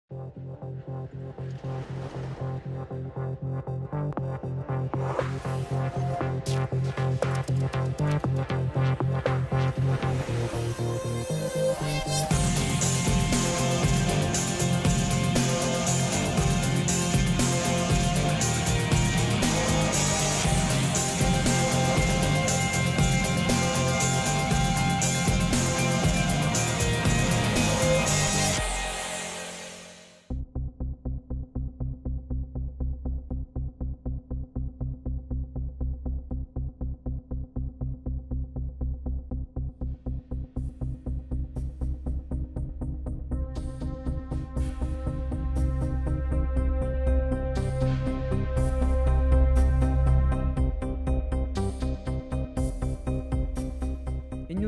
Une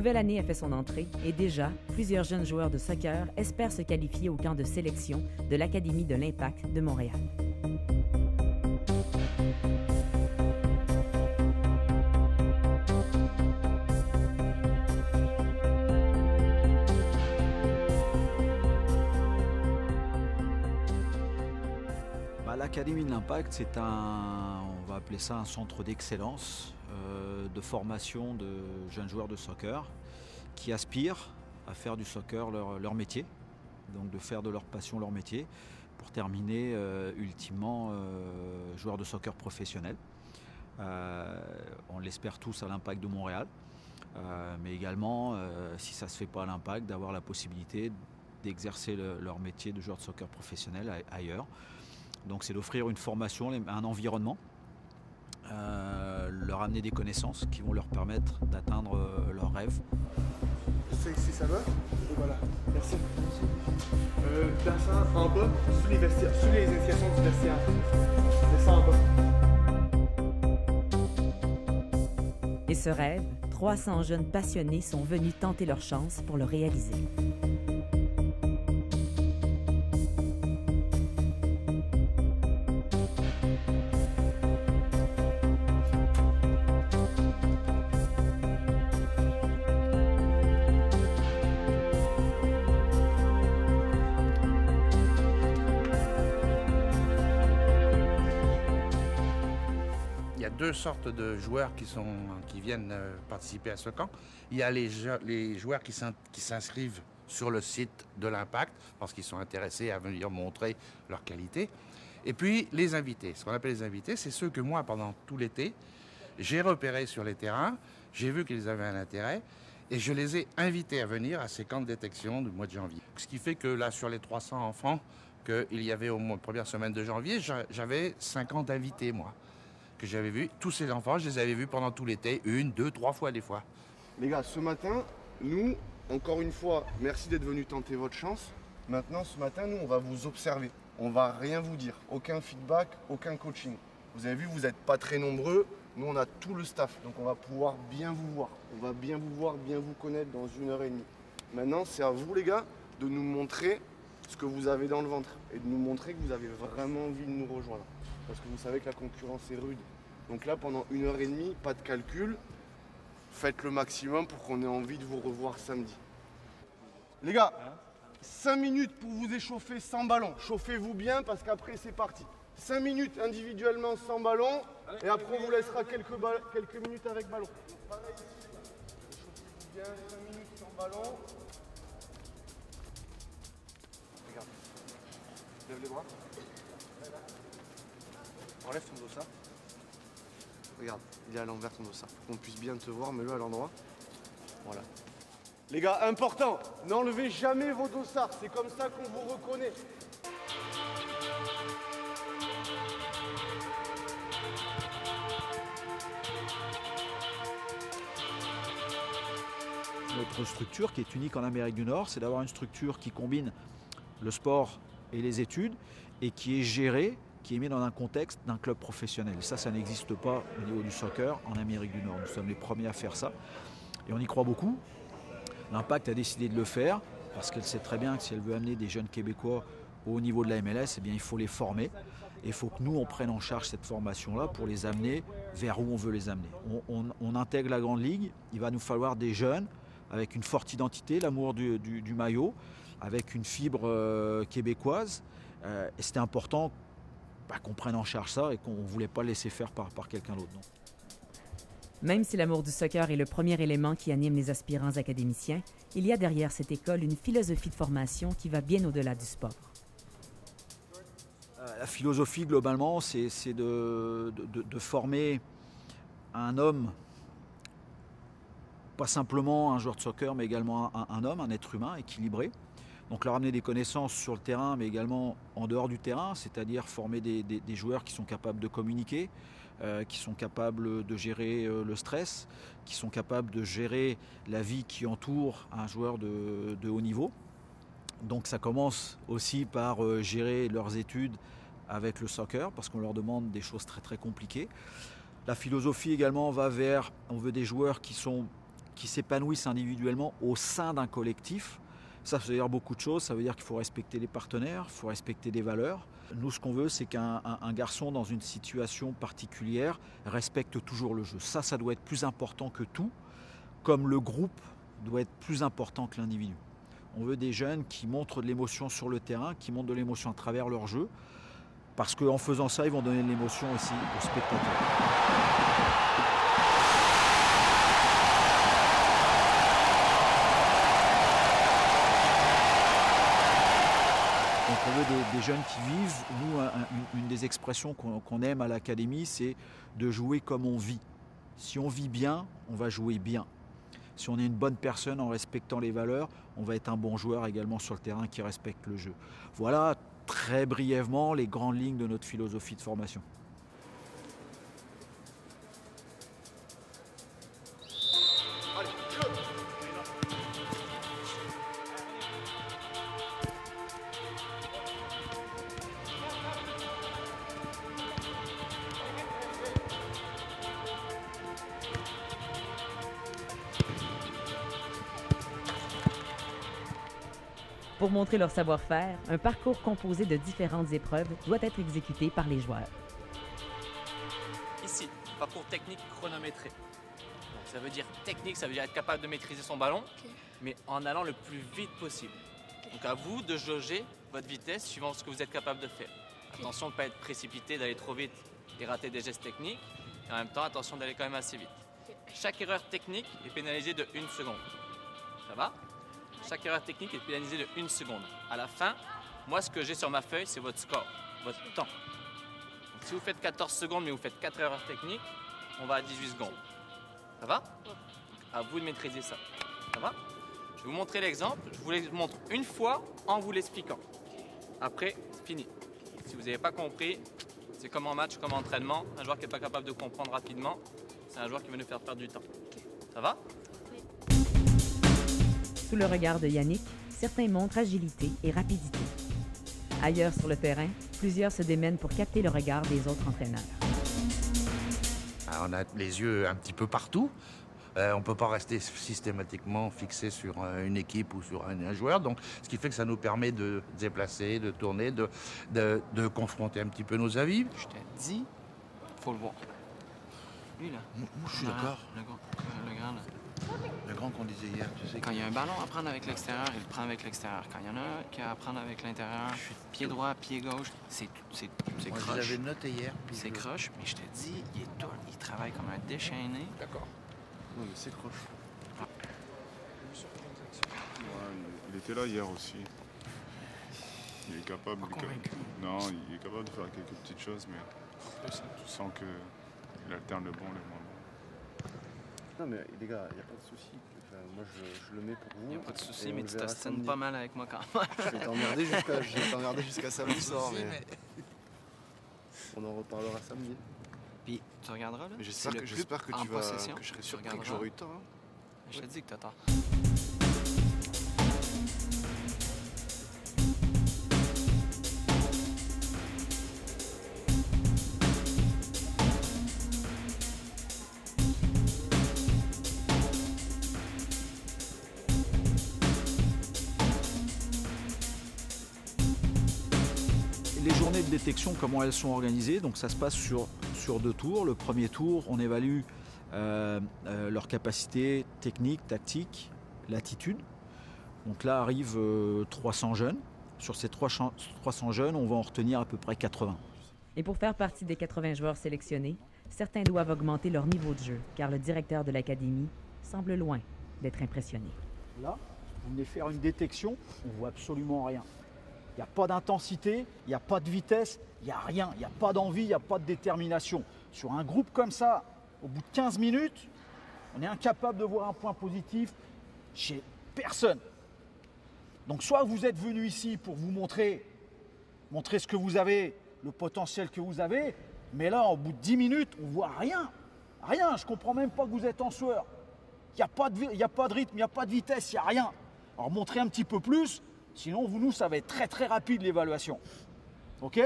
nouvelle année a fait son entrée et déjà, plusieurs jeunes joueurs de soccer espèrent se qualifier au camp de sélection de l'Académie de l'Impact de Montréal. L'Académie de l'Impact, c'est on va appeler ça un centre d'excellence de formation de jeunes joueurs de soccer qui aspirent à faire du soccer leur métier, donc de faire de leur passion leur métier pour terminer ultimement joueurs de soccer professionnels. On l'espère tous à l'Impact de Montréal, mais également, si ça ne se fait pas à l'Impact, d'avoir la possibilité d'exercer leur métier de joueur de soccer professionnel ailleurs. Donc c'est d'offrir une formation, un environnement, leur amener des connaissances qui vont leur permettre d'atteindre leurs rêves. Si ça va, et voilà, merci. Descends en bas, sous les vestiaires, sous les indications du vestiaire. Descends en bas. Et ce rêve, 300 jeunes passionnés sont venus tenter leur chance pour le réaliser. Il y a deux sortes de joueurs qui viennent participer à ce camp. Il y a les joueurs qui s'inscrivent sur le site de l'Impact parce qu'ils sont intéressés à venir montrer leur qualité. Et puis les invités. Ce qu'on appelle les invités, c'est ceux que moi, pendant tout l'été, j'ai repérés sur les terrains, j'ai vu qu'ils avaient un intérêt et je les ai invités à venir à ces camps de détection du mois de janvier. Ce qui fait que là, sur les 300 enfants qu'il y avait au moins première semaine de janvier, j'avais 50 invités, moi, que j'avais vus. Tous ces enfants, je les avais vus pendant tout l'été, 1, 2, 3 fois des fois. Les gars, ce matin, nous, encore une fois, merci d'être venus tenter votre chance. Maintenant, ce matin, nous, on va vous observer. On va rien vous dire. Aucun feedback, aucun coaching. Vous avez vu, vous n'êtes pas très nombreux. Nous, on a tout le staff. Donc, on va pouvoir bien vous voir. On va bien vous voir, bien vous connaître dans 1h30. Maintenant, c'est à vous, les gars, de nous montrer ce que vous avez dans le ventre. Et de nous montrer que vous avez vraiment envie de nous rejoindre. Parce que vous savez que la concurrence est rude. Donc là, pendant 1h30, pas de calcul. Faites le maximum pour qu'on ait envie de vous revoir samedi. Les gars, 5 minutes pour vous échauffer sans ballon. Chauffez-vous bien parce qu'après c'est parti. 5 minutes individuellement sans ballon. Et après on vous laissera quelques minutes avec ballon. Pareil ici. Chauffez-vous bien, 5 minutes sans ballon. Regarde. Lève les bras. Enlève ton dossard. Regarde, il est à l'envers ton dossard. Pour qu'on puisse bien te voir, mets-le à l'endroit. Voilà. Les gars, important, n'enlevez jamais vos dossards, c'est comme ça qu'on vous reconnaît. Notre structure, qui est unique en Amérique du Nord, c'est d'avoir une structure qui combine le sport et les études et qui est gérée, qui est mise dans un contexte d'un club professionnel. Ça n'existe pas au niveau du soccer en Amérique du Nord. Nous sommes les premiers à faire ça et on y croit beaucoup. L'Impact a décidé de le faire parce qu'elle sait très bien que si elle veut amener des jeunes Québécois au niveau de la MLS, eh bien, il faut les former. Et il faut que nous, on prenne en charge cette formation-là pour les amener vers où on veut les amener. On intègre la Grande Ligue, il va nous falloir des jeunes avec une forte identité, l'amour du maillot, avec une fibre québécoise. Et c'était important qu'on prenne en charge ça et qu'on ne voulait pas le laisser faire par quelqu'un d'autre. Non. Même si l'amour du soccer est le premier élément qui anime les aspirants académiciens, il y a derrière cette école une philosophie de formation qui va bien au-delà du sport. La philosophie, globalement, c'est de former un homme, pas simplement un joueur de soccer, mais également un homme, un être humain équilibré. Donc leur amener des connaissances sur le terrain, mais également en dehors du terrain, c'est-à-dire former des joueurs qui sont capables de communiquer, qui sont capables de gérer le stress, qui sont capables de gérer la vie qui entoure un joueur de haut niveau. Donc ça commence aussi par gérer leurs études avec le soccer, parce qu'on leur demande des choses très très compliquées. La philosophie également va vers, on veut des joueurs qui s'épanouissent individuellement au sein d'un collectif. Ça veut dire beaucoup de choses, ça veut dire qu'il faut respecter les partenaires, il faut respecter des valeurs. Nous, ce qu'on veut, c'est qu'un garçon dans une situation particulière respecte toujours le jeu. Ça doit être plus important que tout, comme le groupe doit être plus important que l'individu. On veut des jeunes qui montrent de l'émotion sur le terrain, qui montrent de l'émotion à travers leur jeu, parce qu'en faisant ça, ils vont donner de l'émotion aussi aux spectateurs. Donc on veut des jeunes qui vivent. Nous, une des expressions qu'on aime à l'académie, c'est de jouer comme on vit. Si on vit bien, on va jouer bien. Si on est une bonne personne en respectant les valeurs, on va être un bon joueur également sur le terrain qui respecte le jeu. Voilà très brièvement les grandes lignes de notre philosophie de formation. Pour montrer leur savoir-faire, un parcours composé de différentes épreuves doit être exécuté par les joueurs. Ici, parcours technique chronométré. Donc, ça veut dire technique, ça veut dire être capable de maîtriser son ballon, mais en allant le plus vite possible. Donc à vous de jauger votre vitesse suivant ce que vous êtes capable de faire. Attention de ne pas être précipité, d'aller trop vite et rater des gestes techniques. Et en même temps, attention d'aller quand même assez vite. Chaque erreur technique est pénalisée de 1 seconde. Ça va ? Chaque erreur technique est pénalisée de 1 seconde. À la fin, moi, ce que j'ai sur ma feuille, c'est votre score, votre temps. Donc, si vous faites 14 secondes, mais vous faites 4 erreurs techniques, on va à 18 secondes. Ça va ? Donc, à vous de maîtriser ça. Ça va ? Je vais vous montrer l'exemple. Je vous le montre une fois en vous l'expliquant. Après, c'est fini. Si vous n'avez pas compris, c'est comme en match, comme en entraînement. Un joueur qui n'est pas capable de comprendre rapidement, c'est un joueur qui va nous faire perdre du temps. Ça va ? Sous le regard de Yannick, certains montrent agilité et rapidité. Ailleurs sur le terrain, plusieurs se démènent pour capter le regard des autres entraîneurs. On a les yeux un petit peu partout. On ne peut pas rester systématiquement fixé sur une équipe ou sur un joueur. Donc, ce qui fait que ça nous permet de déplacer, de tourner, de confronter un petit peu nos avis. Je t'ai dit, faut le voir. Lui, là. Moi, je suis d'accord. Le grand, là. Le grand qu'on disait hier, tu sais. Quand il y a un ballon à prendre avec l'extérieur, il le prend avec l'extérieur. Quand il y en a un qui a à prendre avec l'intérieur, pied droit, pied gauche, c'est Moi, croche. je l'avais noté hier. C'est croche, mais je te dis, il travaille comme un déchaîné. D'accord. Non, mais c'est croche. Ouais, il était là hier aussi. Il est capable. Non, il est capable de faire quelques petites choses, mais tu sens qu'il alterne le bon, le moins bon. Non, mais les gars, il n'y a pas de souci. Enfin, moi, je le mets pour vous. Il n'y a pas de souci, mais tu t'ostines pas mal avec moi quand même. Je vais t'emmerder jusqu'à samedi soir, mais on en reparlera samedi. Puis tu regarderas là. Mais j'espère que tu vas, que je serai surpris que j'aurai eu tort. Hein. Je te dis que t'as tort. Les journées de détection, comment elles sont organisées? Donc ça se passe sur 2 tours. Le premier tour, on évalue leur capacité technique, tactique, l'attitude. Donc là arrivent 300 jeunes. Sur ces 300 jeunes, on va en retenir à peu près 80. Et pour faire partie des 80 joueurs sélectionnés, certains doivent augmenter leur niveau de jeu, car le directeur de l'académie semble loin d'être impressionné. Là, vous venez faire une détection, on ne voit absolument rien. Il n'y a pas d'intensité, il n'y a pas de vitesse, il n'y a rien, il n'y a pas d'envie, il n'y a pas de détermination. Sur un groupe comme ça, au bout de 15 minutes, on est incapable de voir un point positif chez personne. Donc soit vous êtes venu ici pour vous montrer ce que vous avez, le potentiel que vous avez, mais là, au bout de 10 minutes, on ne voit rien. Rien, je ne comprends même pas que vous êtes en sueur. Il n'y a pas de rythme, il n'y a pas de vitesse, il n'y a rien. Alors montrez un petit peu plus, sinon nous, ça va être très très rapide l'évaluation. Ok?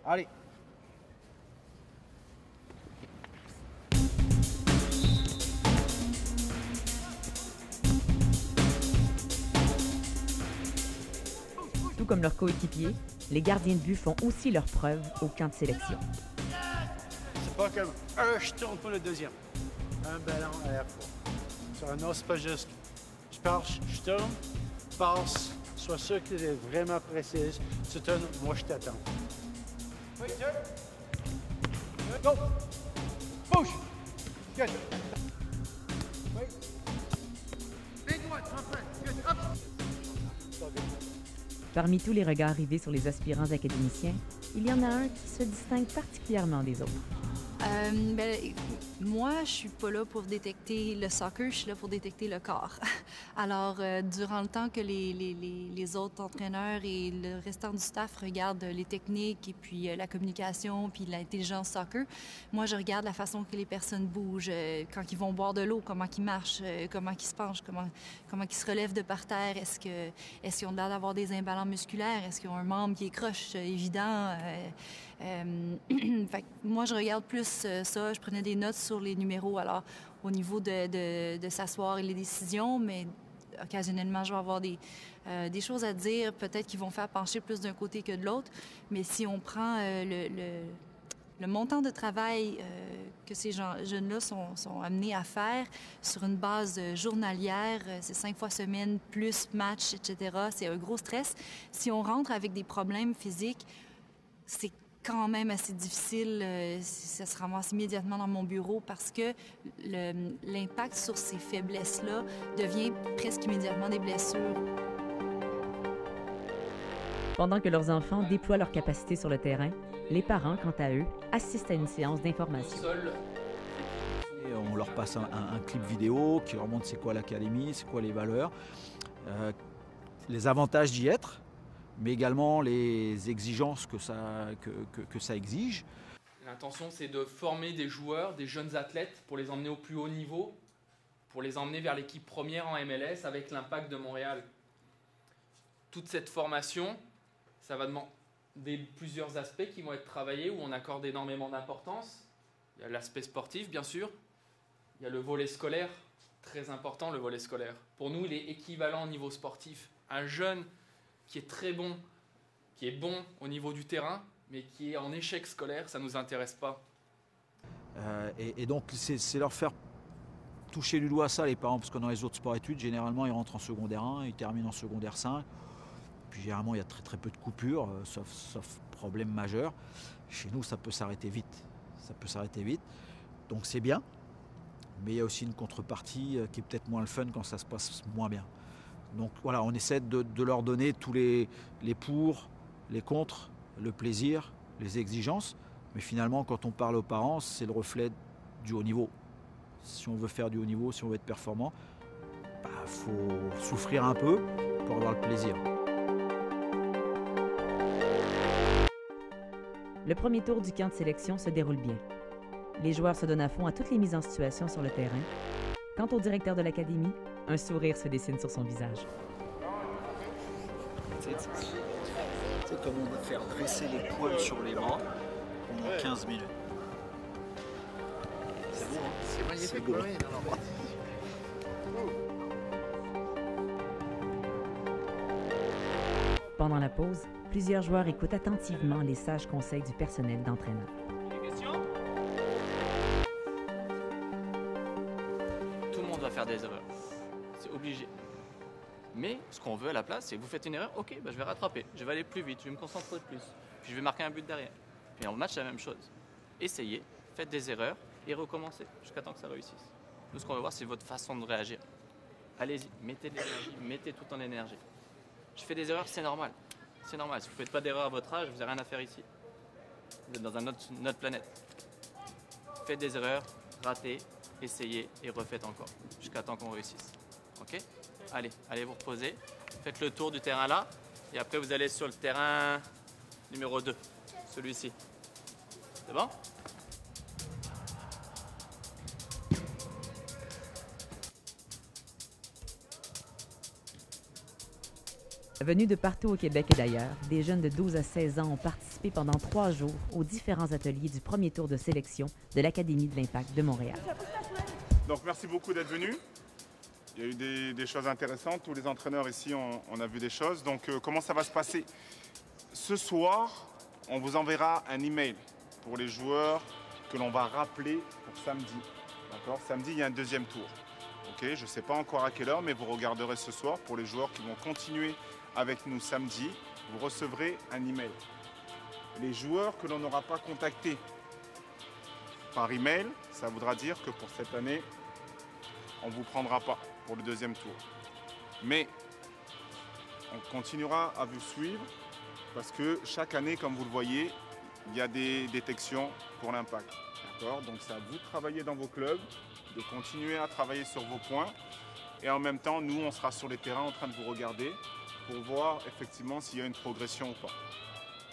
Allez. Tout comme leurs coéquipiers, les gardiens de but font aussi leurs preuves au camp de sélection. C'est pas comme je tourne pour le deuxième. Un ballon à la fois. Non, c'est pas juste. Je passe, je tourne, passe, sois sûr que tu es vraiment précise. Tu tournes, moi je t'attends. Oui, go! Bouge! Good! Oui. Big one, good, up! Parmi tous les regards rivés sur les aspirants académiciens, il y en a un qui se distingue particulièrement des autres. Moi, je suis pas là pour détecter le soccer, je suis là pour détecter le corps. Alors, durant le temps que les autres entraîneurs et le restant du staff regardent les techniques et puis la communication puis l'intelligence soccer, moi, je regarde la façon que les personnes bougent, quand ils vont boire de l'eau, comment ils marchent, comment ils se penchent, comment ils se relèvent de par terre, est-ce qu'ils ont l'air d'avoir des imballants musculaires, est-ce qu'ils ont un membre qui est croche, évident. Fait que moi, je regarde plus ça. Je prenais des notes sur les numéros, alors au niveau de s'asseoir et les décisions, mais occasionnellement, je vais avoir des choses à dire, peut-être qui vont faire pencher plus d'un côté que de l'autre. Mais si on prend le montant de travail que ces jeunes-là sont amenés à faire sur une base journalière, c'est 5 fois semaine, plus match, etc., c'est un gros stress. Si on rentre avec des problèmes physiques, c'est quand même assez difficile, ça se ramasse immédiatement dans mon bureau parce que l'impact sur ces faiblesses-là devient presque immédiatement des blessures. Pendant que leurs enfants déploient leurs capacités sur le terrain, les parents, quant à eux, assistent à une séance d'information. Et on leur passe un clip vidéo qui leur montre c'est quoi l'académie, c'est quoi les valeurs, les avantages d'y être, mais également les exigences que ça exige. L'intention, c'est de former des joueurs, des jeunes athlètes, pour les emmener au plus haut niveau, pour les emmener vers l'équipe première en MLS avec l'Impact de Montréal. Toute cette formation, ça va demander plusieurs aspects qui vont être travaillés, où on accorde énormément d'importance. Il y a l'aspect sportif, bien sûr. Il y a le volet scolaire, très important, le volet scolaire. Pour nous, il est équivalent au niveau sportif. Un jeune qui est très bon, qui est bon au niveau du terrain, mais qui est en échec scolaire, ça ne nous intéresse pas. Et donc, c'est leur faire toucher du doigt ça, les parents, parce que dans les autres sports-études, généralement, ils rentrent en secondaire 1, ils terminent en secondaire 5. Puis généralement, il y a très très peu de coupures, sauf problème majeur. Chez nous, ça peut s'arrêter vite. Ça peut s'arrêter vite. Donc c'est bien, mais il y a aussi une contrepartie qui est peut-être moins le fun quand ça se passe moins bien. Donc voilà, on essaie de leur donner tous les pour, les contre, le plaisir, les exigences. Mais finalement, quand on parle aux parents, c'est le reflet du haut niveau. Si on veut faire du haut niveau, si on veut être performant, faut souffrir un peu pour avoir le plaisir. Le premier tour du camp de sélection se déroule bien. Les joueurs se donnent à fond à toutes les mises en situation sur le terrain. Quant au directeur de l'académie, un sourire se dessine sur son visage. C'est comme on va faire dresser les poils sur les bras pendant 15 minutes. C'est beau, hein? C'est magnifique. C'est beau. Oui, non. Pendant la pause, plusieurs joueurs écoutent attentivement les sages conseils du personnel d'entraîneur. Des questions? Tout le monde va faire des erreurs. C'est obligé. Mais ce qu'on veut à la place, c'est que vous faites une erreur, ok, bah, je vais rattraper, je vais aller plus vite, je vais me concentrer plus, puis je vais marquer un but derrière. Et en match, c'est la même chose. Essayez, faites des erreurs et recommencez jusqu'à temps que ça réussisse. Nous, ce qu'on veut voir, c'est votre façon de réagir. Allez-y, mettez de l'énergie, mettez tout en énergie. Je fais des erreurs, c'est normal. C'est normal. Si vous ne faites pas d'erreur à votre âge, vous n'avez rien à faire ici. Vous êtes dans une autre planète. Faites des erreurs, ratez, essayez et refaites encore jusqu'à temps qu'on réussisse. Ok ? Allez vous reposer. Faites le tour du terrain là. Et après, vous allez sur le terrain numéro 2. Celui-ci. C'est bon ? Venus de partout au Québec et d'ailleurs, des jeunes de 12 à 16 ans ont participé pendant 3 jours aux différents ateliers du premier tour de sélection de l'Académie de l'Impact de Montréal. Donc merci beaucoup d'être venus. Il y a eu des choses intéressantes. Tous les entraîneurs ici, on a vu des choses. Donc comment ça va se passer? Ce soir, on vous enverra un email pour les joueurs que l'on va rappeler pour samedi. D'accord? Samedi, il y a un deuxième tour. Okay, je ne sais pas encore à quelle heure, mais vous regarderez ce soir pour les joueurs qui vont continuer avec nous samedi. Vous recevrez un email. Les joueurs que l'on n'aura pas contactés par email, ça voudra dire que pour cette année, on ne vous prendra pas pour le deuxième tour. Mais on continuera à vous suivre parce que chaque année, comme vous le voyez, il y a des détections pour l'impact. Donc c'est à vous de travailler dans vos clubs, de continuer à travailler sur vos points. Et en même temps, nous, on sera sur les terrains en train de vous regarder pour voir effectivement s'il y a une progression ou pas.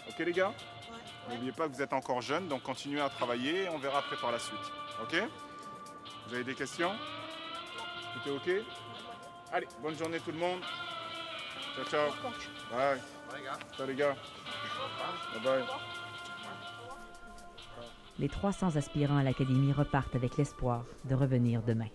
Ok les gars? Ouais. N'oubliez pas que vous êtes encore jeunes, donc continuez à travailler et on verra après par la suite. Ok? Vous avez des questions? Tout est ok? Allez, bonne journée tout le monde. Ciao, ciao. Bye. Bye, gars. Ciao les gars. Bye bye. Les 300 aspirants à l'Académie repartent avec l'espoir de revenir demain.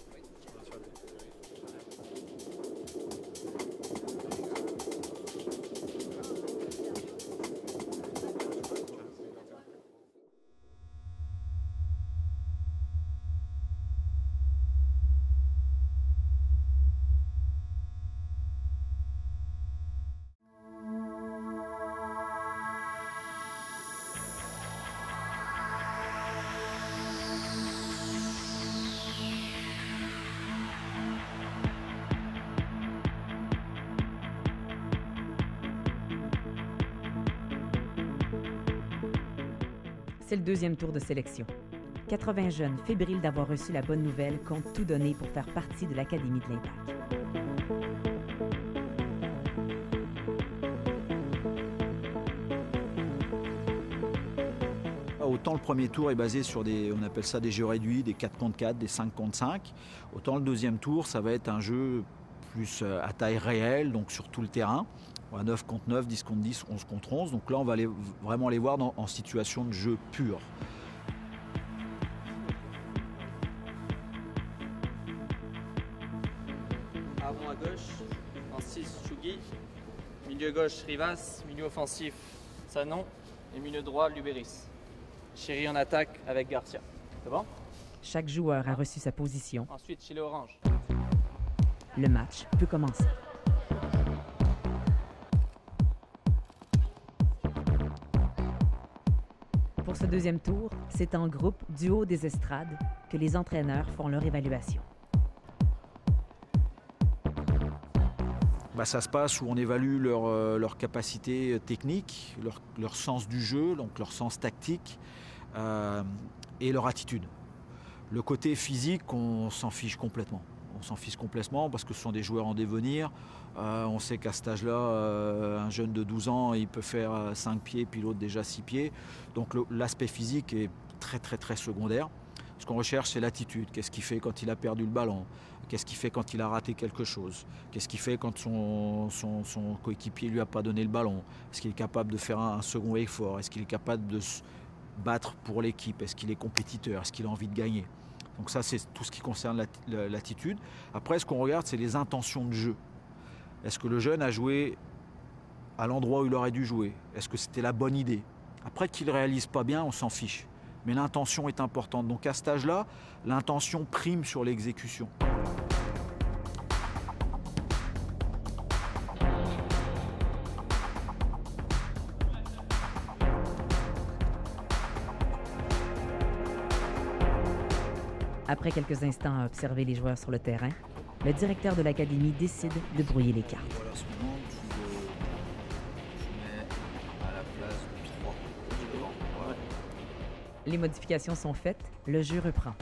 C'est le deuxième tour de sélection. 80 jeunes, fébriles d'avoir reçu la bonne nouvelle, comptent tout donner pour faire partie de l'Académie de l'Impact. Autant le premier tour est basé sur on appelle ça des jeux réduits, des 4 contre 4, des 5 contre 5. Autant le deuxième tour, ça va être un jeu plus à taille réelle, donc sur tout le terrain. 9 contre 9, 10 contre 10, 11 contre 11. Donc là, on va vraiment les voir en situation de jeu pur. Avant à gauche, en 6, Chugui. Milieu gauche, Rivas. Milieu offensif, Sanon. Et milieu droit, Luberis. Chéri en attaque avec Garcia. C'est bon? Chaque joueur a reçu sa position. Ensuite, chez les oranges. Le match peut commencer. Pour ce deuxième tour, c'est en groupe du haut des estrades que les entraîneurs font leur évaluation. Ça se passe où on évalue leur capacité technique, leur sens du jeu, donc leur sens tactique et leur attitude. Le côté physique, on s'en fiche complètement. On s'en fiche complètement parce que ce sont des joueurs en devenir. On sait qu'à cet âge-là, un jeune de 12 ans, il peut faire 5 pieds, puis l'autre déjà 6 pieds. Donc l'aspect physique est très très très secondaire. Ce qu'on recherche, c'est l'attitude. Qu'est-ce qu'il fait quand il a perdu le ballon? Qu'est-ce qu'il fait quand il a raté quelque chose? Qu'est-ce qu'il fait quand son coéquipier ne lui a pas donné le ballon? Est-ce qu'il est capable de faire un second effort? Est-ce qu'il est capable de se battre pour l'équipe? Est-ce qu'il est compétiteur? Est-ce qu'il a envie de gagner? Donc ça, c'est tout ce qui concerne l'attitude. Après, ce qu'on regarde, c'est les intentions de jeu. Est-ce que le jeune a joué à l'endroit où il aurait dû jouer? Est-ce que c'était la bonne idée? Après, qu'il ne réalise pas bien, on s'en fiche. Mais l'intention est importante. Donc à cet âge-là, l'intention prime sur l'exécution. Après quelques instants à observer les joueurs sur le terrain, le directeur de l'académie décide de brouiller les cartes. Voilà, ce moment, je mets à la place de 3. Voilà. Les modifications sont faites, le jeu reprend.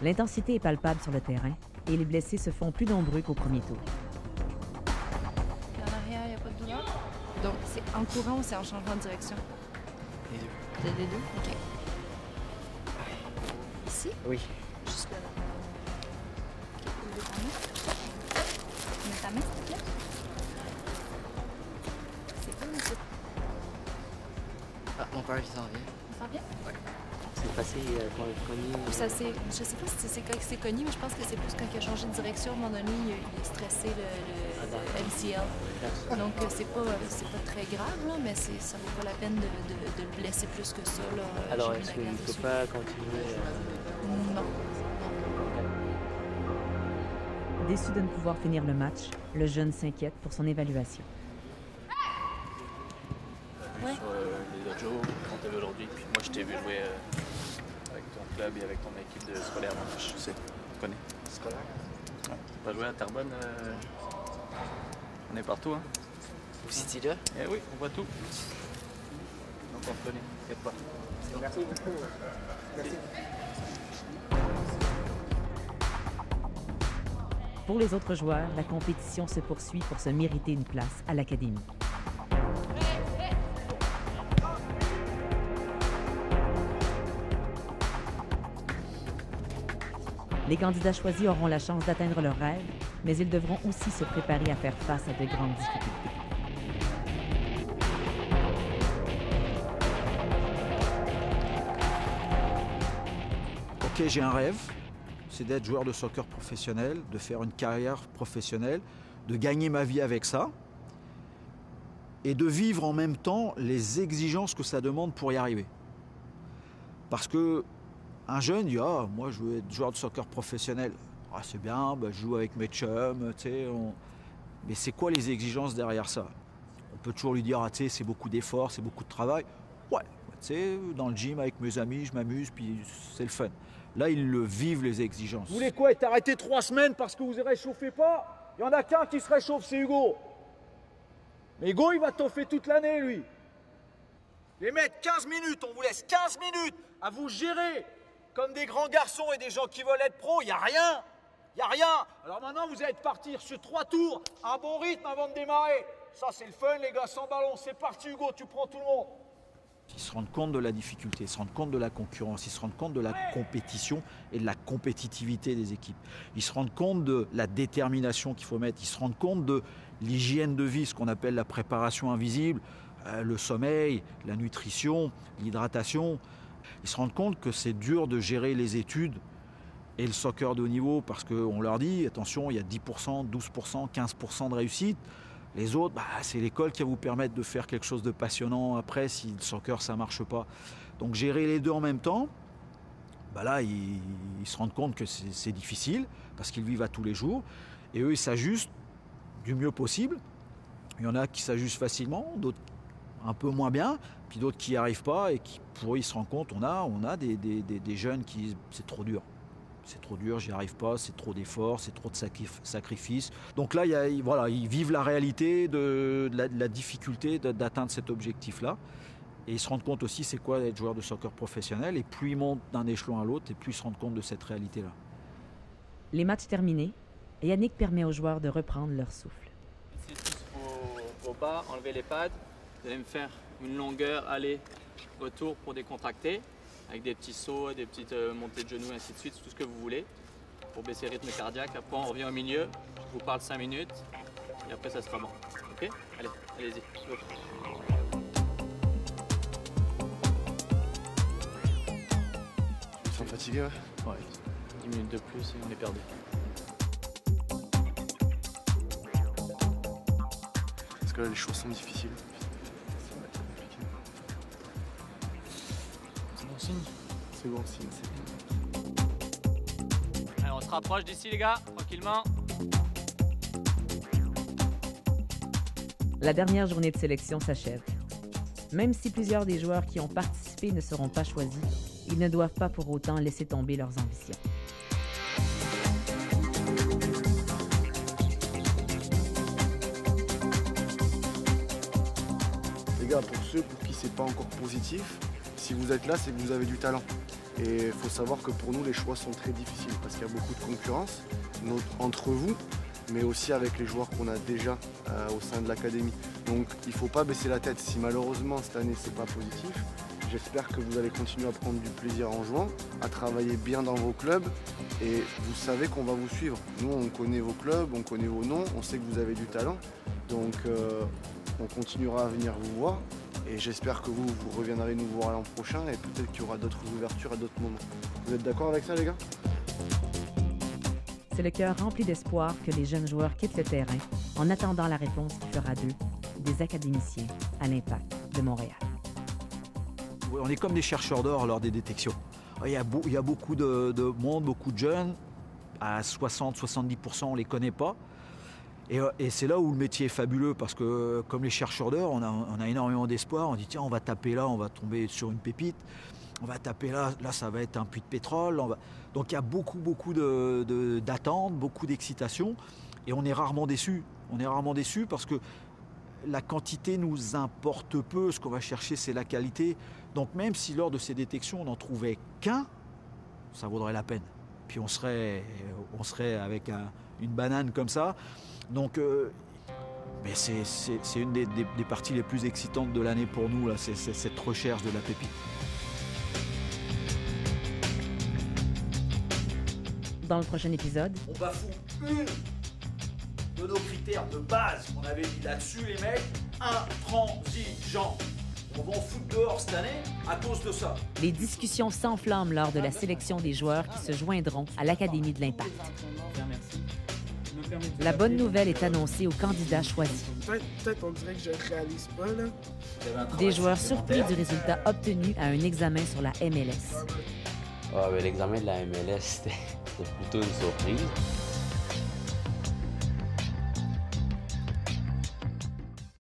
L'intensité est palpable sur le terrain et les blessés se font plus nombreux qu'au premier tour. En arrière, il n'y a pas de douleur? Donc, c'est en courant ou c'est en changement de direction? Les deux. Les deux? OK. Ici? Oui. Juste là. OK, ouvre ta main. Mets ta main, s'il te plaît. C'est où, monsieur? Ah, mon père, il s'en vient. Ça va bien? C'est passé pour le premier. Ça, je sais pas si c'est quand il s'est cogné, mais je pense que c'est plus quand il a changé de direction. À un moment donné, il a stressé le MCL. Donc, c'est pas très grave, là, mais ça vaut pas la peine de le blesser plus que ça. Là. Alors, est-ce qu'il ne faut pas continuer Non. Déçu de ne pouvoir finir le match, le jeune s'inquiète pour son évaluation. Ouais. Sur les autres jours, quand t'as vu aujourd'hui, puis moi je t'ai vu jouer avec ton club et avec ton équipe de scolaire. Je sais, tu connais. Scolaire? Ouais. T'as pas joué à Terrebonne? On est partout, hein? Vous City là? Eh oui, on voit tout. Donc on te connaît, t'inquiète pas. Merci beaucoup. Merci. Pour les autres joueurs, la compétition se poursuit pour se mériter une place à l'académie. Les candidats choisis auront la chance d'atteindre leurs rêves, mais ils devront aussi se préparer à faire face à de grandes difficultés. Ok, j'ai un rêve, c'est d'être joueur de soccer professionnel, de faire une carrière professionnelle, de gagner ma vie avec ça et de vivre en même temps les exigences que ça demande pour y arriver. Parce que un jeune dit « Ah, moi je veux être joueur de soccer professionnel. Ah, c'est bien, bah, je joue avec mes chums, tu sais. Mais c'est quoi les exigences derrière ça? On peut toujours lui dire « Ah, tu sais, c'est beaucoup d'efforts, c'est beaucoup de travail. » Ouais, tu sais, dans le gym avec mes amis, je m'amuse, puis c'est le fun. Là, ils le vivent, les exigences. Vous voulez quoi, être arrêté 3 semaines parce que vous ne réchauffez pas? Il n'y en a qu'un qui se réchauffe, c'est Hugo. Mais Hugo, il va toffer toute l'année, lui. Les mecs, 15 minutes, on vous laisse 15 minutes à vous gérer comme des grands garçons et des gens qui veulent être pros. Il n'y a rien. Il n'y a rien. Alors maintenant, vous allez partir sur 3 tours, un bon rythme avant de démarrer. Ça, c'est le fun, les gars, sans ballon. C'est parti, Hugo, tu prends tout le monde. Ils se rendent compte de la difficulté, ils se rendent compte de la concurrence, ils se rendent compte de la compétition et de la compétitivité des équipes. Ils se rendent compte de la détermination qu'il faut mettre, ils se rendent compte de l'hygiène de vie, ce qu'on appelle la préparation invisible, le sommeil, la nutrition, l'hydratation. Ils se rendent compte que c'est dur de gérer les études et le soccer de haut niveau parce qu'on leur dit, attention, il y a 10%, 12%, 15% de réussite. Les autres, bah, c'est l'école qui va vous permettre de faire quelque chose de passionnant après si le soccer ça ne marche pas. Donc gérer les deux en même temps, bah là ils se rendent compte que c'est difficile parce qu'ils vivent à tous les jours. Et eux ils s'ajustent du mieux possible. Il y en a qui s'ajustent facilement, d'autres un peu moins bien, puis d'autres qui n'y arrivent pas et qui pour eux ils se rendent compte, on a des jeunes qui c'est trop dur. C'est trop dur, j'y arrive pas, c'est trop d'efforts, c'est trop de sacrifices. Donc là, ils vivent la réalité de la difficulté d'atteindre cet objectif-là. Et ils se rendent compte aussi c'est quoi être joueur de soccer professionnel. Et plus ils montent d'un échelon à l'autre, et plus ils se rendent compte de cette réalité-là. Les matchs terminés, Yannick permet aux joueurs de reprendre leur souffle. Ici, tous au bas, enlevez les pads. Vous allez me faire une longueur aller-retour pour décontracter, avec des petits sauts, des petites montées de genoux, ainsi de suite, tout ce que vous voulez, pour baisser le rythme cardiaque. Après, on revient au milieu, je vous parle 5 minutes, et après, ça sera bon. Ok? Allez, allez-y. Fatigué, ouais? Ouais. 10 minutes de plus et on est perdu. Parce que là, les choses sont difficiles. Ça va être compliqué. C'est bon signe. C'est bon signe, c'est bien. Allez, on se rapproche d'ici, les gars, tranquillement. La dernière journée de sélection s'achève. Même si plusieurs des joueurs qui ont participé ne seront pas choisis, ils ne doivent pas pour autant laisser tomber leurs ambitions. Les gars, pour ceux pour qui c'est pas encore positif, si vous êtes là, c'est que vous avez du talent. Et il faut savoir que pour nous, les choix sont très difficiles parce qu'il y a beaucoup de concurrence entre vous, mais aussi avec les joueurs qu'on a déjà au sein de l'académie. Donc il ne faut pas baisser la tête. Si malheureusement cette année c'est pas positif, j'espère que vous allez continuer à prendre du plaisir en jouant, à travailler bien dans vos clubs et vous savez qu'on va vous suivre. Nous on connaît vos clubs, on connaît vos noms, on sait que vous avez du talent. Donc on continuera à venir vous voir et j'espère que vous reviendrez nous voir l'an prochain et peut-être qu'il y aura d'autres ouvertures à d'autres moments. Vous êtes d'accord avec ça les gars? C'est le cœur rempli d'espoir que les jeunes joueurs quittent le terrain en attendant la réponse qui fera d'eux des académiciens à l'Impact de Montréal. On est comme des chercheurs d'or lors des détections. Il y a beaucoup de monde, beaucoup de jeunes. À 60-70%, on ne les connaît pas. Et c'est là où le métier est fabuleux parce que comme les chercheurs d'or, on a énormément d'espoir. On dit tiens, on va taper là, on va tomber sur une pépite. On va taper là ça va être un puits de pétrole. Donc il y a beaucoup d'attentes, beaucoup d'excitation. Et on est rarement déçus. On est rarement déçus parce que la quantité nous importe peu. Ce qu'on va chercher, c'est la qualité. Donc même si lors de ces détections, on n'en trouvait qu'un, ça vaudrait la peine. Puis on serait avec une banane comme ça. Donc mais c'est une des parties les plus excitantes de l'année pour nous, là, c'est cette recherche de la pépite. Dans le prochain épisode, On bafoue une de nos critères de base qu'on avait dit là-dessus, les mecs, intransigeants. On va en foutre dehors cette année à cause de ça. les discussions s'enflamment lors de la sélection des joueurs qui se joindront à l'Académie de l'Impact. La bonne nouvelle est annoncée aux candidats choisis. Peut-être on dirait que je réalise pas, là. Des joueurs surpris du résultat obtenu à un examen sur la MLS. L'examen de la MLS, c'était plutôt une surprise.